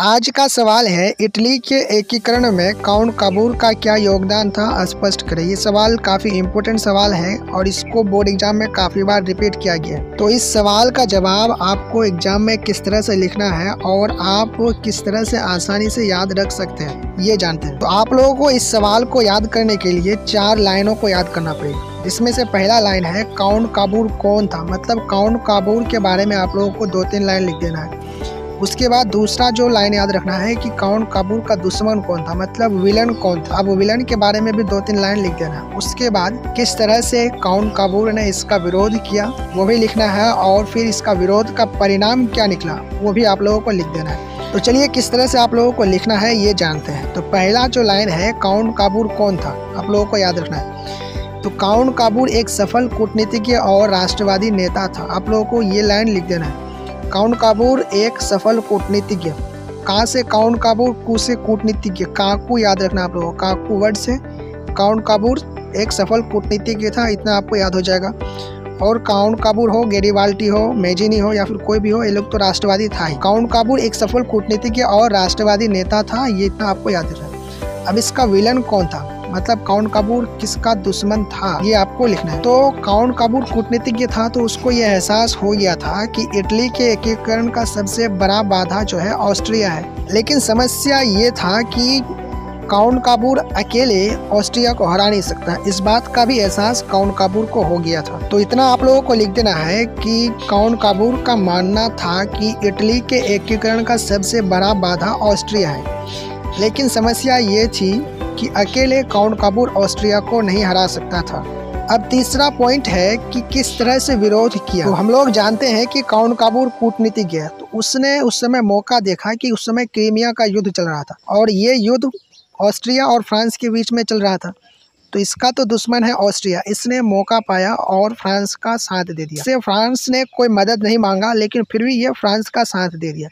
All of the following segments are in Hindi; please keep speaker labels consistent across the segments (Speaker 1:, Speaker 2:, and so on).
Speaker 1: आज का सवाल है, इटली के एकीकरण में काउंट काबूर का क्या योगदान था, स्पष्ट करें। ये सवाल काफ़ी इम्पोर्टेंट सवाल है और इसको बोर्ड एग्जाम में काफ़ी बार रिपीट किया गया है। तो इस सवाल का जवाब आपको एग्जाम में किस तरह से लिखना है और आप किस तरह से आसानी से याद रख सकते हैं, ये जानते हैं। तो आप लोगों को इस सवाल को याद करने के लिए 4 लाइनों को याद करना पड़ेगा। इसमें से पहला लाइन है, काउंट काबूर कौन था। मतलब काउंट काबूर के बारे में आप लोगों को 2-3 लाइन लिख देना है। उसके बाद दूसरा जो लाइन याद रखना है कि काउंट काबूर का दुश्मन कौन था, मतलब विलन कौन था। अब विलन के बारे में भी 2-3 लाइन लिख देना है। उसके बाद किस तरह से काउंट काबूर ने इसका विरोध किया वो भी लिखना है, और फिर इसका विरोध का परिणाम क्या निकला वो भी आप लोगों को लिख देना है। तो चलिए किस तरह से आप लोगों को लिखना है ये जानते हैं। तो पहला जो लाइन है, काउंट काबूर कौन था, आप लोगों को याद रखना है। तो काउंट काबूर एक सफल कूटनीतिज्ञ और राष्ट्रवादी नेता था। आप लोगों को ये लाइन लिख देना है। काउंट काबूर एक सफल कूटनीतिज्ञ। का से काउंट काबूर, कू से कूटनीतिज्ञ, काकू याद रखना आप लोगों को, काकू वर्ड से काउंट काबूर एक सफल कूटनीतिज्ञ था, इतना आपको याद हो जाएगा। और काउंट काबूर हो, गैरिबाल्डी हो, मेजिनी हो या फिर कोई भी हो, ये लोग तो राष्ट्रवादी था ही। काउंट काबूर एक सफल कूटनीतिज्ञ और राष्ट्रवादी नेता था, ये इतना आपको याद रखना है। अब इसका विलन कौन था, मतलब काउंट काबूर किसका दुश्मन था, ये आपको लिखना है। तो काउंट काबूर कूटनीतिज्ञ था, तो उसको ये एहसास हो गया था कि इटली के एकीकरण का सबसे बड़ा बाधा जो है ऑस्ट्रिया है। लेकिन समस्या ये था कि काउंट काबूर अकेले ऑस्ट्रिया को हरा नहीं सकता। इस बात का भी एहसास काउंट काबूर को हो गया था। तो इतना आप लोगों को लिख देना है कि काउंट काबूर का मानना था कि इटली के एकीकरण का सबसे बड़ा बाधा ऑस्ट्रिया है। लेकिन समस्या ये थी कि अकेले काउंट काबूर ऑस्ट्रिया को नहीं हरा सकता था। अब तीसरा पॉइंट है कि किस तरह से विरोध किया। तो हम लोग जानते हैं कि काउंट काबूर कूटनीतिज्ञ है, तो उसने उस समय मौका देखा कि उस समय क्रीमिया का युद्ध चल रहा था और ये युद्ध ऑस्ट्रिया और फ्रांस के बीच में चल रहा था। तो इसका तो दुश्मन है ऑस्ट्रिया। इसने मौका पाया और फ्रांस का साथ दे दिया। इससे फ्रांस ने कोई मदद नहीं मांगा, लेकिन फिर भी ये फ्रांस का साथ दे दिया।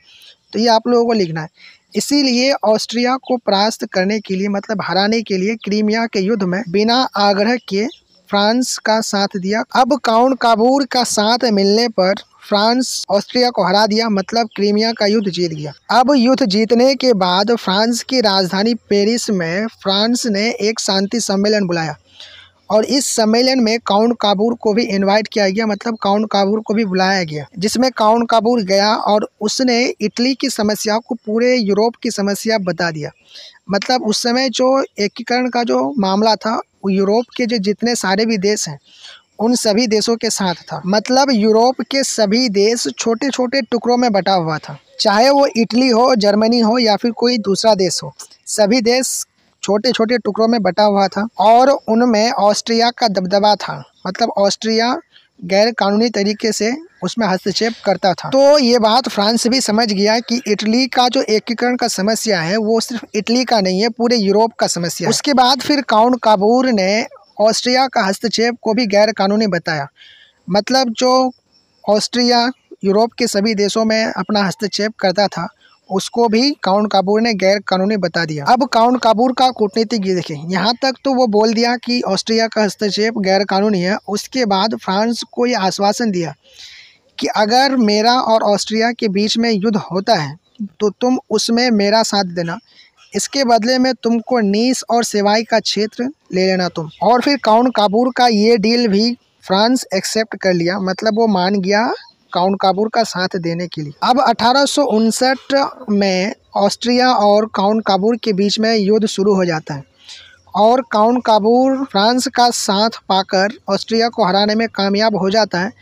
Speaker 1: तो ये आप लोगों को लिखना है। इसीलिए ऑस्ट्रिया को परास्त करने के लिए, मतलब हराने के लिए, क्रीमिया के युद्ध में बिना आग्रह किए फ्रांस का साथ दिया। अब काउंट काबूर का साथ मिलने पर फ्रांस ऑस्ट्रिया को हरा दिया, मतलब क्रीमिया का युद्ध जीत गया। अब युद्ध जीतने के बाद फ्रांस की राजधानी पेरिस में फ्रांस ने एक शांति सम्मेलन बुलाया और इस सम्मेलन में काउंट काबूर को भी इनवाइट किया गया, मतलब काउंट काबूर को भी बुलाया गया, जिसमें काउंट काबूर गया और उसने इटली की समस्या को पूरे यूरोप की समस्या बता दिया। मतलब उस समय जो एकीकरण का जो मामला था वो यूरोप के जो जितने सारे भी देश हैं उन सभी देशों के साथ था। मतलब यूरोप के सभी देश छोटे छोटे टुकड़ों में बटा हुआ था, चाहे वो इटली हो, जर्मनी हो या फिर कोई दूसरा देश हो, सभी देश छोटे छोटे टुकड़ों में बटा हुआ था और उनमें ऑस्ट्रिया का दबदबा था। मतलब ऑस्ट्रिया गैर कानूनी तरीके से उसमें हस्तक्षेप करता था। तो ये बात फ्रांस भी समझ गया कि इटली का जो एकीकरण का समस्या है वो सिर्फ इटली का नहीं है, पूरे यूरोप का समस्या है। उसके बाद फिर काउंट काबूर ने ऑस्ट्रिया का हस्तक्षेप को भी गैर कानूनी बताया। मतलब जो ऑस्ट्रिया यूरोप के सभी देशों में अपना हस्तक्षेप करता था उसको भी काउंट काबूर ने गैर कानूनी बता दिया। अब काउंट काबूर का कूटनीतिज्ञ देखें, यहाँ तक तो वो बोल दिया कि ऑस्ट्रिया का हस्तक्षेप गैर कानूनी है। उसके बाद फ्रांस को ये आश्वासन दिया कि अगर मेरा और ऑस्ट्रिया के बीच में युद्ध होता है तो तुम उसमें मेरा साथ देना, इसके बदले में तुमको नीस और सेवाई का क्षेत्र ले लेना तुम। और फिर काउंट काबूर का ये डील भी फ्रांस एक्सेप्ट कर लिया, मतलब वो मान गया काउंट काबूर का साथ देने के लिए। अब 1859 में ऑस्ट्रिया और काउंट काबूर के बीच में युद्ध शुरू हो जाता है और काउंट काबूर फ्रांस का साथ पाकर ऑस्ट्रिया को हराने में कामयाब हो जाता है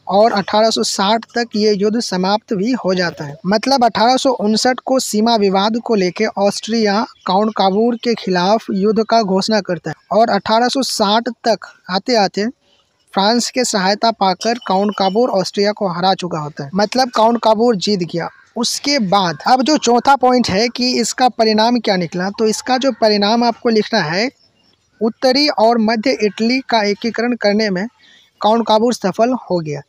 Speaker 1: और 1860 तक ये युद्ध समाप्त भी हो जाता है। मतलब 1859 को सीमा विवाद को लेकर ऑस्ट्रिया काउंट काबूर के खिलाफ युद्ध का घोषणा करता है और 1860 तक आते आते फ्रांस के सहायता पाकर काउंट काबूर ऑस्ट्रिया को हरा चुका होता है। मतलब काउंट काबूर जीत गया। उसके बाद अब जो चौथा पॉइंट है कि इसका परिणाम क्या निकला, तो इसका जो परिणाम आपको लिखना है, उत्तरी और मध्य इटली का एकीकरण करने में काउंट काबूर सफल हो गया।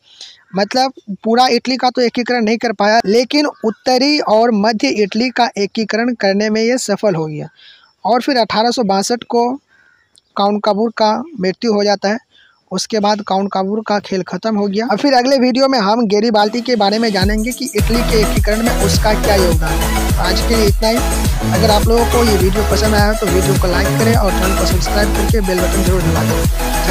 Speaker 1: मतलब पूरा इटली का तो एकीकरण नहीं कर पाया, लेकिन उत्तरी और मध्य इटली का एकीकरण करने में ये सफल हो गया। और फिर 1862 को काउंट काबूर का मृत्यु हो जाता है। उसके बाद काउंट काबूर का खेल खत्म हो गया। और फिर अगले वीडियो में हम गैरिबाल्दी के बारे में जानेंगे कि इटली के एकीकरण में उसका क्या योगदान है। तो आज के लिए इतना ही। अगर आप लोगों को ये वीडियो पसंद आया तो वीडियो को लाइक करें और चैनल को सब्सक्राइब करके बेल बटन जरूर दबा दें।